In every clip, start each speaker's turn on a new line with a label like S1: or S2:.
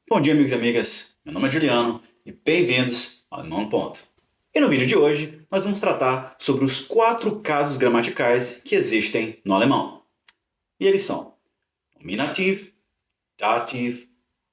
S1: Bom dia, amigos e amigas. Meu nome é Juliano e bem-vindos ao Alemão no Ponto. E no vídeo de hoje, nós vamos tratar sobre os 4 casos gramaticais que existem no alemão. E eles são nominativo, dativo,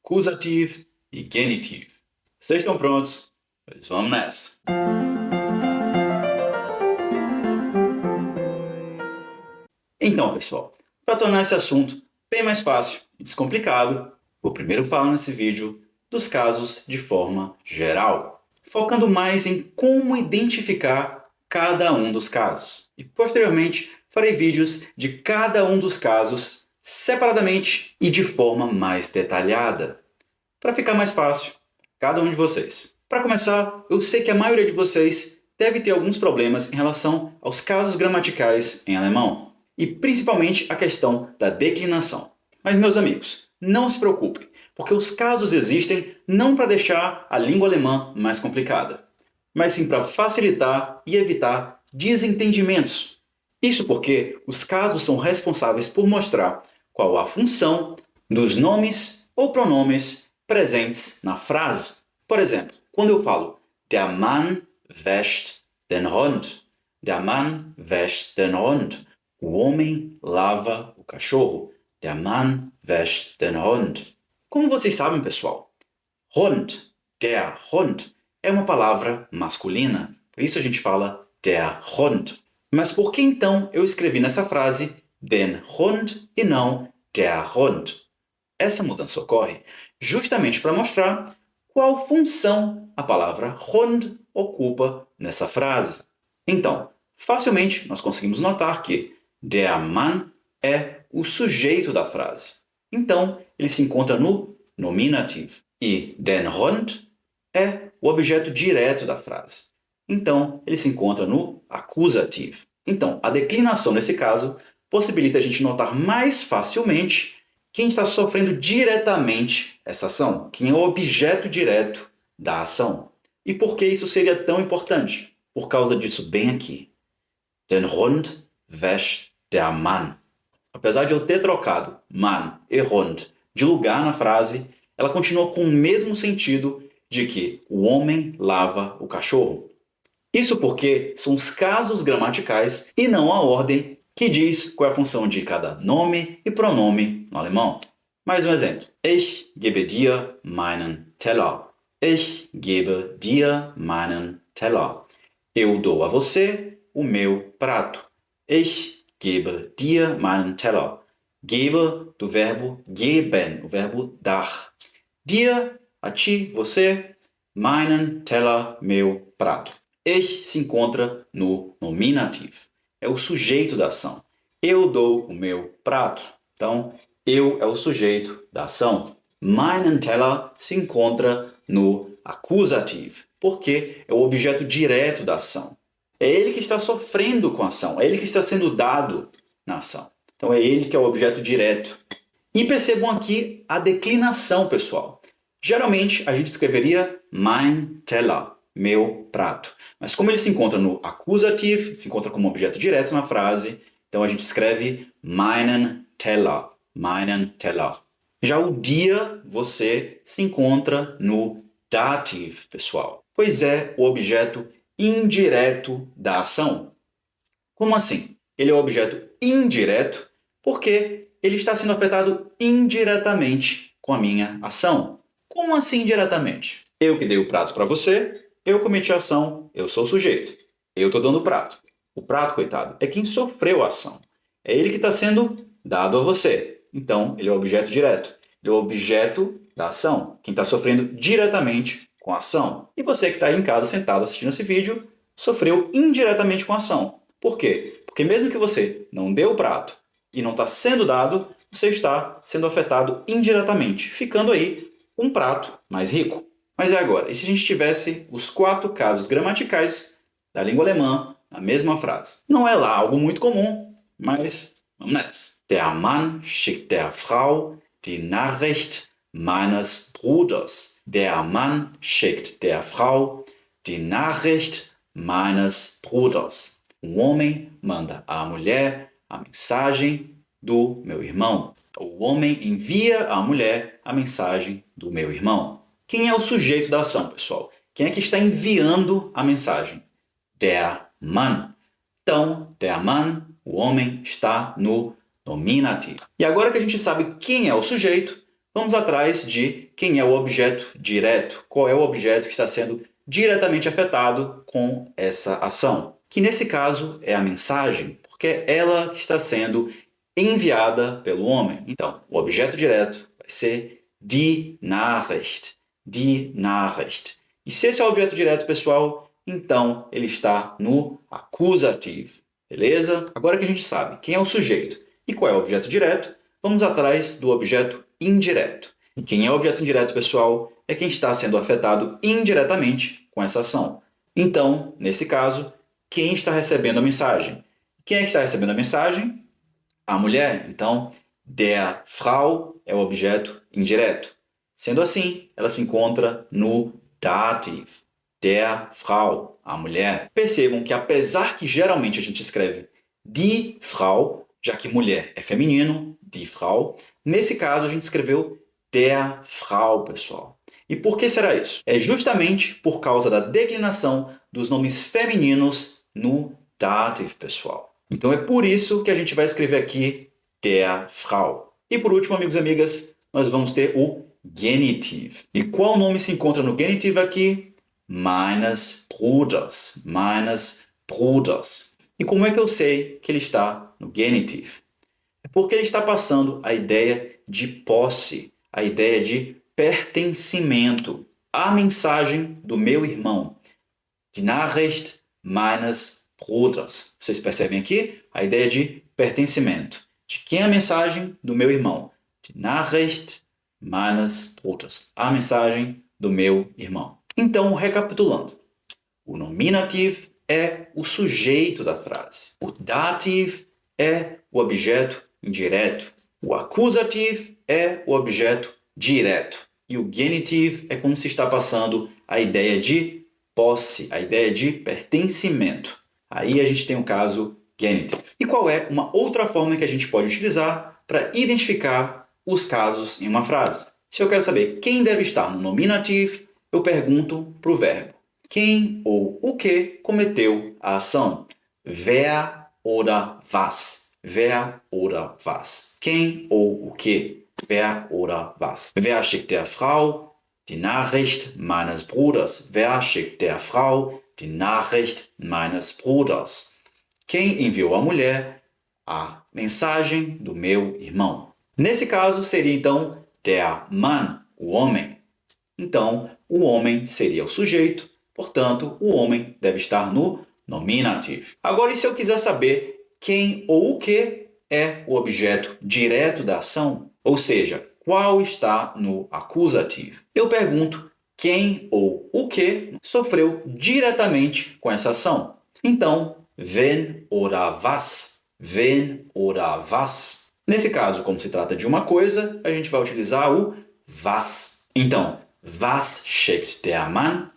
S1: acusativo e genitivo. Vocês estão prontos? Pois vamos nessa! Então, pessoal, para tornar esse assunto bem mais fácil e descomplicado, vou primeiro falar nesse vídeo dos casos de forma geral, focando mais em como identificar cada um dos casos. E posteriormente farei vídeos de cada um dos casos separadamente e de forma mais detalhada, para ficar mais fácil para cada um de vocês. Para começar, eu sei que a maioria de vocês deve ter alguns problemas em relação aos casos gramaticais em alemão, e principalmente a questão da declinação. Mas, meus amigos, não se preocupem, porque os casos existem não para deixar a língua alemã mais complicada, mas sim para facilitar e evitar desentendimentos. Isso porque os casos são responsáveis por mostrar qual a função dos nomes ou pronomes presentes na frase. Por exemplo, quando eu falo Der Mann wäscht den Hund. Der Mann wäscht den Hund. O homem lava o cachorro. Der Mann wäscht den Hund. Como vocês sabem, pessoal, Hund, der Hund, é uma palavra masculina. Por isso a gente fala der Hund. Mas por que então eu escrevi nessa frase den Hund e não der Hund? Essa mudança ocorre justamente para mostrar qual função a palavra Hund ocupa nessa frase. Então, facilmente nós conseguimos notar que der Mann é o sujeito da frase. Então, ele se encontra no nominativo. E den Hund é o objeto direto da frase. Então, ele se encontra no acusativo. Então, a declinação nesse caso possibilita a gente notar mais facilmente quem está sofrendo diretamente essa ação, quem é o objeto direto da ação. E por que isso seria tão importante? Por causa disso bem aqui. Den Hund wäscht der Mann. Apesar de eu ter trocado Mann e Hund de lugar na frase, ela continua com o mesmo sentido de que o homem lava o cachorro. Isso porque são os casos gramaticais e não a ordem que diz qual é a função de cada nome e pronome no alemão. Mais um exemplo. Ich gebe dir meinen Teller. Ich gebe dir meinen Teller. Eu dou a você o meu prato. Ich gebe dir meinen Teller. Gebe do verbo geben, o verbo dar. Dir, a ti, você. Meinen Teller, meu prato. Ich se encontra no nominativo. É o sujeito da ação. Eu dou o meu prato. Então, eu é o sujeito da ação. Meinen Teller se encontra no acusativo, porque é o objeto direto da ação. É ele que está sofrendo com a ação, é ele que está sendo dado na ação. Então, é ele que é o objeto direto. E percebam aqui a declinação, pessoal. Geralmente, a gente escreveria mein Teller, meu prato. Mas como ele se encontra no acusativo, se encontra como objeto direto na frase, então a gente escreve meinen Teller, meinen Teller. Já o dir, você, se encontra no dativo, pessoal, pois é o objeto indireto da ação. Como assim? Ele é o objeto indireto porque ele está sendo afetado indiretamente com a minha ação. Como assim indiretamente? Eu que dei o prato para você, eu cometi a ação, eu sou o sujeito. Eu estou dando o prato. O prato, coitado, é quem sofreu a ação. É ele que está sendo dado a você. Então, ele é o objeto direto. Ele é o objeto da ação. Quem está sofrendo diretamente com a ação. E você que está aí em casa sentado assistindo esse vídeo, sofreu indiretamente com a ação. Por quê? Porque mesmo que você não dê o prato e não está sendo dado, você está sendo afetado indiretamente, ficando aí um prato mais rico. Mas é agora, e se a gente tivesse os 4 casos gramaticais da língua alemã na mesma frase? Não é lá algo muito comum, mas vamos nessa. Der Mann schickt der Frau die Nachricht meines Bruders. Der Mann schickt der Frau die Nachricht meines Bruders. Um homem manda à mulher a mensagem do meu irmão. O homem envia à mulher a mensagem do meu irmão. Quem é o sujeito da ação, pessoal? Quem é que está enviando a mensagem? Der Mann. Então, der Mann, o homem, está no nominativo. E agora que a gente sabe quem é o sujeito, vamos atrás de quem é o objeto direto. Qual é o objeto que está sendo diretamente afetado com essa ação? Que nesse caso é a mensagem, porque é ela que está sendo enviada pelo homem. Então, o objeto direto vai ser die Nachricht. Die Nachricht. E se esse é o objeto direto, pessoal, então ele está no acusativo. Beleza? Agora que a gente sabe quem é o sujeito e qual é o objeto direto, vamos atrás do objeto indireto. E quem é o objeto indireto, pessoal, é quem está sendo afetado indiretamente com essa ação. Então, nesse caso, quem está recebendo a mensagem? Quem é que está recebendo a mensagem? A mulher. Então, der Frau é o objeto indireto. Sendo assim, ela se encontra no dativo. Der Frau, a mulher. Percebam que apesar que geralmente a gente escreve die Frau, já que mulher é feminino, die Frau, nesse caso a gente escreveu der Frau, pessoal. E por que será isso? É justamente por causa da declinação dos nomes femininos no dativo, pessoal. Então é por isso que a gente vai escrever aqui der Frau. E por último, amigos e amigas, nós vamos ter o genitivo. E qual nome se encontra no genitivo aqui? Meines Bruders. Meines Bruders. E como é que eu sei que ele está no genitivo? É porque ele está passando a ideia de posse, a ideia de pertencimento. A mensagem do meu irmão. Die Nachricht meines Bruders. Vocês percebem aqui a ideia de pertencimento. De quem é a mensagem? Do meu irmão. Die Nachricht meines Bruders. A mensagem do meu irmão. Então, recapitulando. O nominativo é o sujeito da frase. O dativo é o objeto indireto. O acusativo é o objeto direto. E o genitivo é quando se está passando a ideia de posse, a ideia de pertencimento. Aí a gente tem o caso genitivo. E qual é uma outra forma que a gente pode utilizar para identificar os casos em uma frase? Se eu quero saber quem deve estar no nominativo, eu pergunto para o verbo. Quem ou o que cometeu a ação? Wer oder was? Wer oder was? Quem ou o que? Wer oder was? Wer schickt der Frau die Nachricht meines Bruders? Wer schickt der Frau die Nachricht meines Bruders? Quem enviou à mulher a mensagem do meu irmão? Nesse caso, seria então der Mann, o homem. Então, o homem seria o sujeito, portanto, o homem deve estar no nominativo. Agora, e se eu quiser saber quem ou o que é o objeto direto da ação? Ou seja, qual está no acusativo? Eu pergunto quem ou o que sofreu diretamente com essa ação. Então, wen oder was? Wen oder was? Nesse caso, como se trata de uma coisa, a gente vai utilizar o was. Então, was schickt der Mann?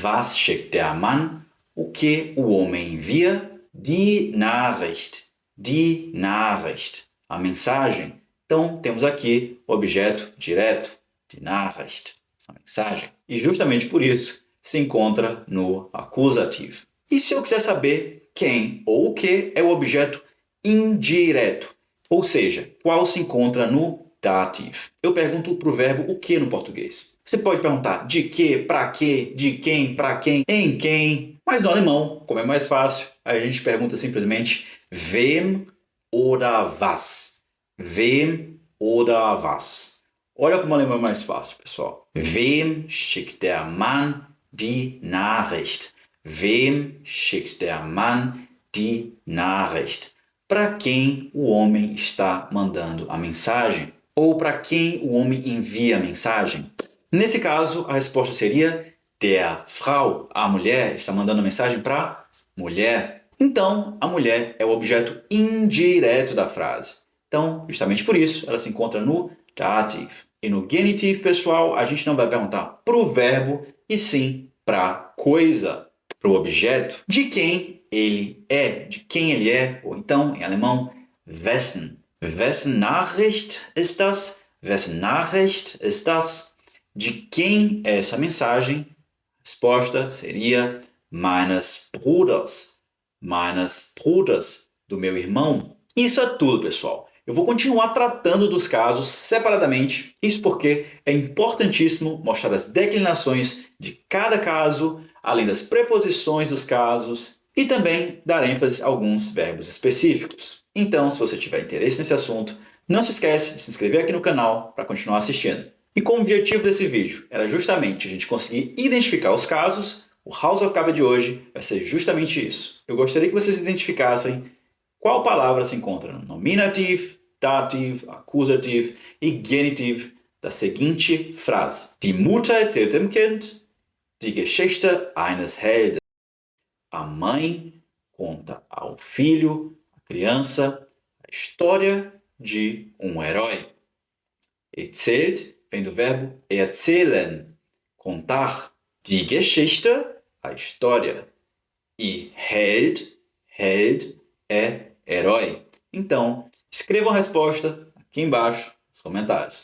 S1: Was schickt der Mann? O que o homem envia? Die Nachricht. Die Nachricht. A mensagem. Então, temos aqui o objeto direto. Die Nachricht. A mensagem. E justamente por isso se encontra no acusativo. E se eu quiser saber quem ou o que é o objeto indireto? Ou seja, qual se encontra no dativo? Eu pergunto para o verbo o que no português. Você pode perguntar de que, para que, de quem, para quem, em quem. Mas no alemão, como é mais fácil, a gente pergunta simplesmente wem oder was. Wem oder was. Olha como o alemão é mais fácil, pessoal. Wem schickt der Mann die Nachricht? Wem schickt der Mann die Nachricht? Para quem o homem está mandando a mensagem? Ou para quem o homem envia a mensagem? Nesse caso, a resposta seria der Frau. A mulher está mandando a mensagem para a mulher. Então, a mulher é o objeto indireto da frase. Então, justamente por isso, ela se encontra no dativo. E no genitivo, pessoal, a gente não vai perguntar para o verbo, e sim para a coisa, para o objeto, de quem ele é, ou então, em alemão, wessen. Wessen Nachricht ist das? Wessen Nachricht ist das? De quem é essa mensagem? A resposta seria meines Bruders. Meines Bruders, do meu irmão. Isso é tudo, pessoal. Eu vou continuar tratando dos casos separadamente, isso porque é importantíssimo mostrar as declinações de cada caso, além das preposições dos casos, e também dar ênfase a alguns verbos específicos. Então, se você tiver interesse nesse assunto, não se esquece de se inscrever aqui no canal para continuar assistindo. E como o objetivo desse vídeo era justamente a gente conseguir identificar os casos, o House of Cards de hoje vai ser justamente isso. Eu gostaria que vocês identificassem qual palavra se encontra no nominative, dative, accusative e genitive da seguinte frase. Die Mutter erzählt dem Kind die Geschichte eines Helden. A mãe conta ao filho, à criança, a história de um herói. Erzählt vem do verbo erzählen, contar. Die Geschichte, a história. E Held é herói. Então, escrevam a resposta aqui embaixo nos comentários.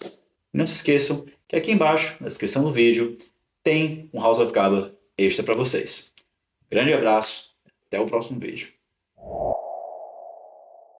S1: E não se esqueçam que aqui embaixo, na descrição do vídeo, tem um House of Cards extra para vocês. Grande abraço, até o próximo vídeo.